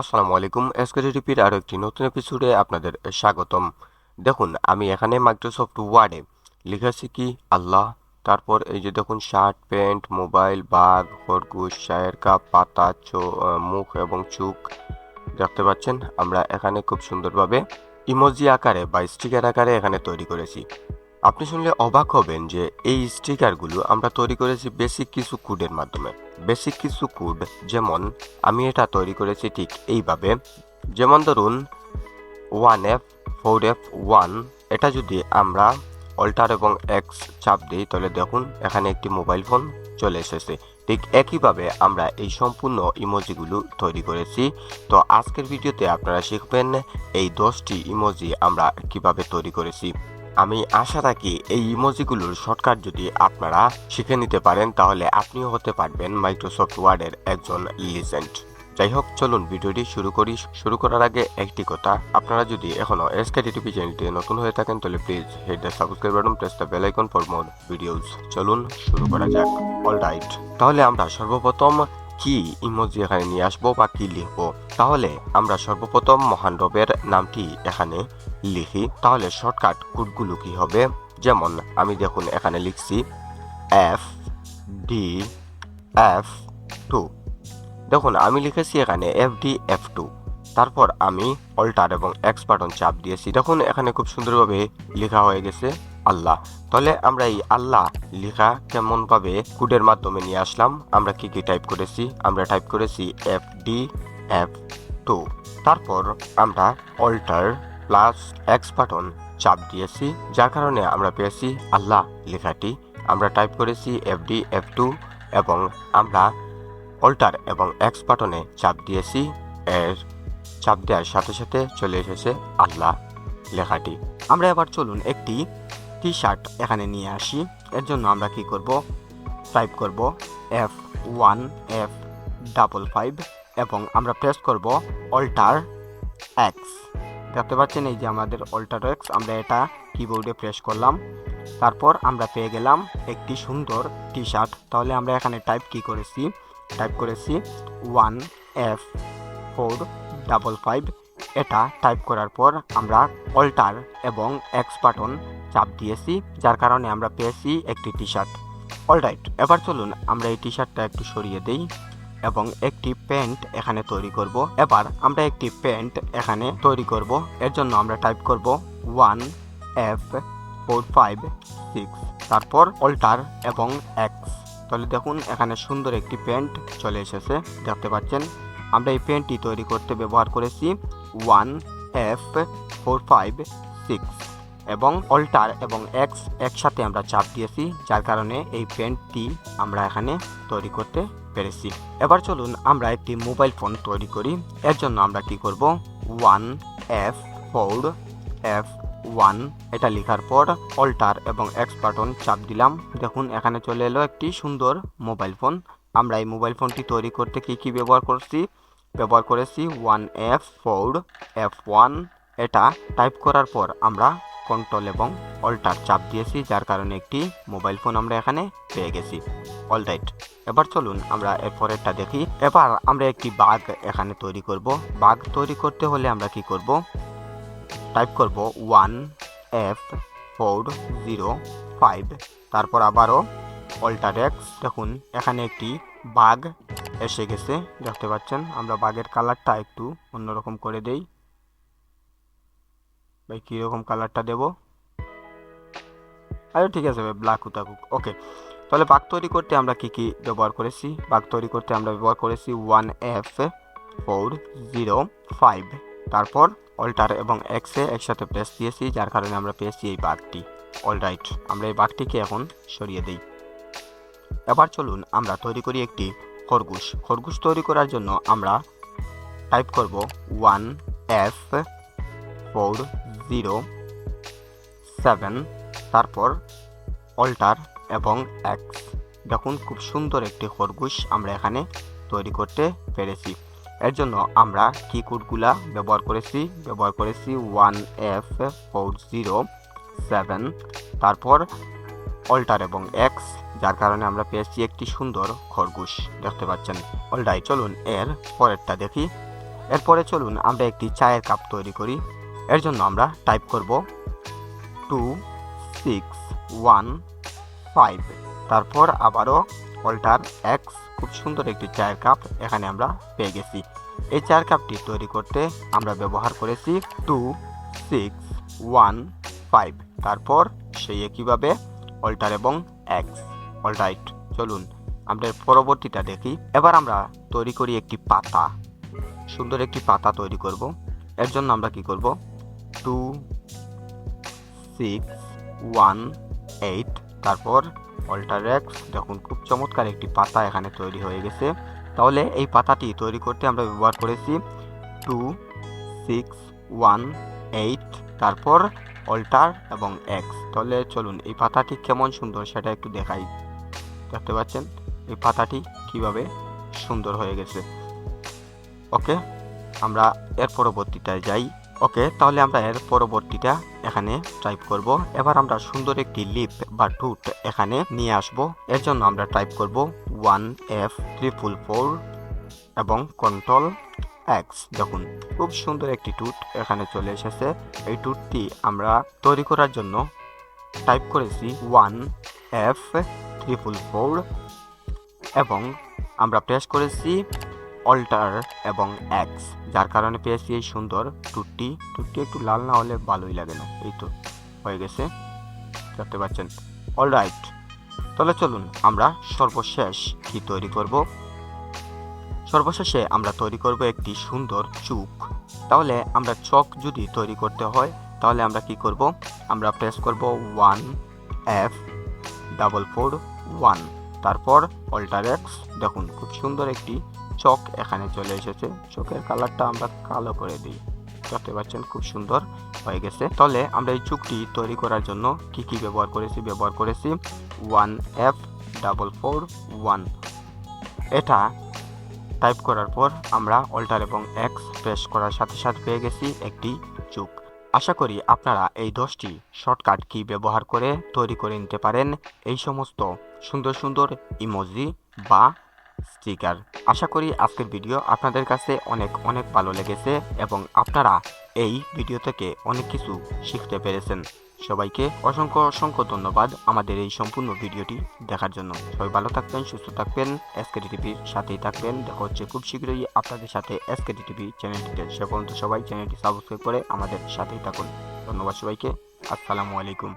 আসসালামু আলাইকুম। এসকেটিভির আরও একটি নতুন এপিসোডে আপনাদের স্বাগতম। দেখুন, আমি এখানে মাইক্রোসফট ওয়ার্ডে লিখেছি কি আল্লাহ, তারপর এই যে দেখুন শার্ট, প্যান্ট, মোবাইল, বাঘ, খরগোশ, চায়ের কাপ, পাতা, মুখ এবং চোখ দেখতে পাচ্ছেন। আমরা এখানে খুব সুন্দরভাবে ইমোজি আকারে বা স্টিকার আকারে এখানে তৈরি করেছি। আপনি শুনলে অবাক হবেন যে এই স্টিকারগুলো আমরা তৈরি করেছি বেসিক কিছু কোডের মাধ্যমে। বেসিক কিছু কোড, যেমন আমি এটা তৈরি করেছি ঠিক এইভাবে। যেমন ধরুন 1F 4F1, এটা যদি আমরা অল্টার এবং এক্স চাপ দিই তাহলে দেখুন এখানে একটি মোবাইল ফোন চলে এসেছে। ঠিক একইভাবে আমরা এই সম্পূর্ণ ইমোজিগুলো তৈরি করেছি। তো আজকের ভিডিওতে আপনারা শিখবেন এই 10টি ইমোজি আমরা কিভাবে তৈরি করেছি। আমি আশা রাখি এই ইমোজিগুলোর শর্টকাট যদি আপনারা শিখে নিতে পারেন তাহলে আপনিও হতে পারবেন মাইক্রোসফট ওয়ার্ডের একজন লিজেন্ড। যাই হোক, চলুন ভিডিওটি শুরু করি। শুরু করার আগে একটি কথা, আপনারা যদি এখনো এসকেটিভি চ্যানেলটি নতুন হয়ে থাকেন তাহলে please hit the subscribe button, press the bell icon for more videos. চলুন শুরু করা যাক। অলরাইট, তাহলে আমরা সর্বপ্রথম কি ইমোজি এখানে নিয়ে আসবো বা কি লিখবো। তাহলে আমরা সর্বপ্রথম মহান রবের নামটি এখানে লিখি। তাহলে শর্টকাট কোডগুলো কি হবে, যেমন আমি দেখুন এখানে লিখছি FDF2। দেখুন আমি লিখেছি এখানে FDF2, তারপর আমি অল্টার এবং এক্স বাটন চাপ দিয়েছি। দেখুন এখানে খুব সুন্দরভাবে লেখা হয়ে গেছে আল্লাহ। তাহলে আমরা এই আল্লাহ লেখা কেমনভাবে কোডের মাধ্যমে নিয়ে আসলাম, আমরা কি কি টাইপ করেছি, আমরা টাইপ করেছি FDF2, তারপর আমরা অল্টার প্লাস এক্স বাটন চাপ দিয়েছি, যার কারণে আমরা পেয়েছি আল্লাহ লেখাটি। আমরা টাইপ করেছি FDF2 এবং আমরা অল্টার এবং এক্স বাটনে চাপ দিয়েছি। এর চাপ দেওয়ার সাথে সাথে চলে এসেছে আল্লাহ লেখাটি। আমরা এবার চলুন একটি টি শার্ট এখানে নিয়ে আসি। এর জন্য আমরা কি করব, টাইপ করব F1F55 এবং আমরা প্রেস করব অল্টার এক্স। দেখতে পাচ্ছেন এই যে আমাদের অল্টার এক্স, আমরা এটা কিবোর্ডে প্রেস করলাম, তারপর আমরা পেয়ে গেলাম একটি সুন্দর টি শার্ট। তাহলে আমরা এখানে টাইপ করেছি 1F455। এটা টাইপ করার পর আমরা অল্টার এবং এক্স বাটন চাপ দিয়েছি, যার কারণে আমরা পেয়েছি একটি টি শার্ট। অলরাইট, এবার চলুন আমরা এই টি শার্টটা একটু সরিয়ে দেই এবং একটি প্যান্ট এখানে তৈরি করব। এবার আমরা একটি প্যান্ট এখানে তৈরি করব। এর জন্য আমরা টাইপ করব 1F456, তারপর অল্টার এবং এক্স। তাহলে দেখুন এখানে সুন্দর একটি প্যান্ট চলে এসেছে, দেখতে পাচ্ছেন। আমরা এই প্যান্টটি তৈরি করতে ব্যবহার করেছি 1F456 এবং অল্টার এবং এক্স একসাথে আমরা চাপ দিয়েছি, যার কারণে এই প্যান্টটি আমরা এখানে তৈরি করতে পেরেছি। এবার চলুন আমরা একটি মোবাইল ফোন তৈরি করি। এর জন্য আমরা কি করব, 1F4F1 এটা লেখার পর অল্টার এবং এক্স বাটন চাপ দিলাম। দেখুন এখানে চলে এলো একটি সুন্দর মোবাইল ফোন। আমরা এই মোবাইল ফোনটি তৈরি করতে কি ব্যবহার করেছি 1F4F1। এটা টাইপ করার পর আমরা কন্ট্রোল এবং অল্টার চাপ দিয়েছি, যার কারণে একটি মোবাইল ফোন আমরা এখানে পেয়ে গেছি। অলরাইট, এবার চলুন আমরা এরপরেরটা দেখি। এবার আমরা একটি বাঘ এখানে তৈরি করব। বাঘ তৈরি করতে হলে আমরা কি করব, টাইপ করব 1F405, তারপর আবারও অল্টার এক্স। দেখুন এখানে একটি বাঘ এসে গেছে, দেখতে পাচ্ছেন। আমরা বাঘের কালারটা একটু অন্যরকম করে দেই। ভাই কীরকম কালারটা দেব, আরে ঠিক আছে ভাই, ব্ল্যাক থাকুক, ওকে। তাহলে বাঘ তৈরি করতে আমরা কি ব্যবহার করেছি, বাঘ তৈরি করতে আমরা ব্যবহার করেছি 1F405, তারপর অল্টার এবং এক্সে একসাথে প্রেস দিয়েছি, যার কারণে আমরা পেয়েছি এই বাঘটি। অলরাইট, আমরা এই বাঘটিকে এখন সরিয়ে দিই। এবার চলুন আমরা তৈরি করি একটি খরগোশ তৈরি করার জন্য আমরা টাইপ করব 1F407, তারপর অল্টার এবং এক্স। দেখুন খুব সুন্দর একটি খরগোশ আমরা এখানে তৈরি করতে পেরেছি। এর জন্য আমরা কি কোডগুলা ব্যবহার করেছি 1F407, তারপর অল্টার এবং এক্স, যার কারণে আমরা পেয়েছি একটি সুন্দর খরগোশ, দেখতে পাচ্ছেন। অলরাইট, চলুন এর পরেরটা দেখি। এরপরে চলুন আমরা একটি চায়ের কাপ তৈরি করি। এর জন্য আমরা টাইপ করব 2615, তারপর আবারও অল্টার এক্স। খুব সুন্দর একটি চায়ের কাপ এখানে আমরা পেয়ে গেছি। এই চায়ের কাপটি তৈরি করতে আমরা ব্যবহার করেছি 2615, তারপর সেই একইভাবে অল্টার এবং এক্স। অলরাইট, চলুন আমরা পরবর্তীটা দেখি। এবার আমরা তৈরি করি একটি পাতা, সুন্দর একটি পাতা তৈরি করব। এর জন্য আমরা কি করব 2618, তারপর অল্টার এক্স। দেখুন খুব চমৎকার একটি পাতা এখানে তৈরি হয়ে গেছে। তাহলে এই পাতাটি তৈরি করতে আমরা ব্যবহার করেছি 2618, তারপর অল্টার এবং এক্স। তাহলে চলুন এই পাতাটি কেমন সুন্দর সেটা একটু দেখাই। দেখতে পাচ্ছেন এই পাতাটি কিভাবে সুন্দর হয়ে গেছে। ওকে, আমরা এর পরবর্তীটায় যাই। ওকে, তাহলে আমরা এর পরবর্তীটা এখানে টাইপ করব। এবার আমরা সুন্দর একটি লিপ বা টুট এখানে নিয়ে আসব। এর জন্য আমরা টাইপ করব 1F444 এবং কন্ট্রোল এক্স। দেখুন খুব সুন্দর একটি টুট এখানে চলে এসেছে। এই টুটটি আমরা তৈরি করার জন্য টাইপ করেছি 1F444 এবং আমরা প্রেস করেছি অল্টার এবং এক্স, যার কারণে পেয়েছি এই সুন্দর টুটটি। একটু লাল না হলে ভালোই লাগে না। এই তো হয়ে গেছে, দেখতে পাচ্ছেন। অলরাইট, তাহলে চলুন আমরা সর্বশেষ কি তৈরি করব। সর্বশেষে আমরা তৈরি করব একটি সুন্দর চোখ। তাহলে আমরা চোখ যদি তৈরি করতে হয় তাহলে আমরা কি করব, আমরা প্রেস করব 1F441, তারপর অল্টার এক্স। দেখুন খুব সুন্দর একটি চোখ এখানে চলে এসেছে। চোখের কালারটা আমরা কালো করে দিই, দেখতে পাচ্ছেন খুব সুন্দর হয়ে গেছে। তাহলে আমরা এই চোখটি তৈরি করার জন্য কি কি ব্যবহার করেছি 1F441। এটা টাইপ করার পর আমরা অল্টার এবং এক্স প্রেস করার সাথে সাথে পেয়ে গেছি একটি চোখ। আশা করি আপনারা এই 10টি শর্টকাট কি ব্যবহার করে তৈরি করে নিতে পারেন এই সমস্ত সুন্দর সুন্দর ইমোজি বা স্টিকার। আশা করি আজকের ভিডিও আপনাদের কাছে অনেক অনেক ভালো লেগেছে এবং আপনারা এই ভিডিও থেকে অনেক কিছু শিখতে পেরেছেন। সবাইকে অসংখ্য অসংখ্য ধন্যবাদ আমাদের এই সম্পূর্ণ ভিডিওটি দেখার জন্য। সবাই ভালো থাকবেন, সুস্থ থাকবেন, এসকেডি টিভির সাথেই থাকবেন। দেখা হচ্ছে খুব শীঘ্রই আপনাদের সাথে এসকেডি টিভি চ্যানেলটিতে। সে পর্যন্ত সবাই চ্যানেলটি সাবস্ক্রাইব করে আমাদের সাথেই থাকুন। ধন্যবাদ সবাইকে। আসসালামু আলাইকুম।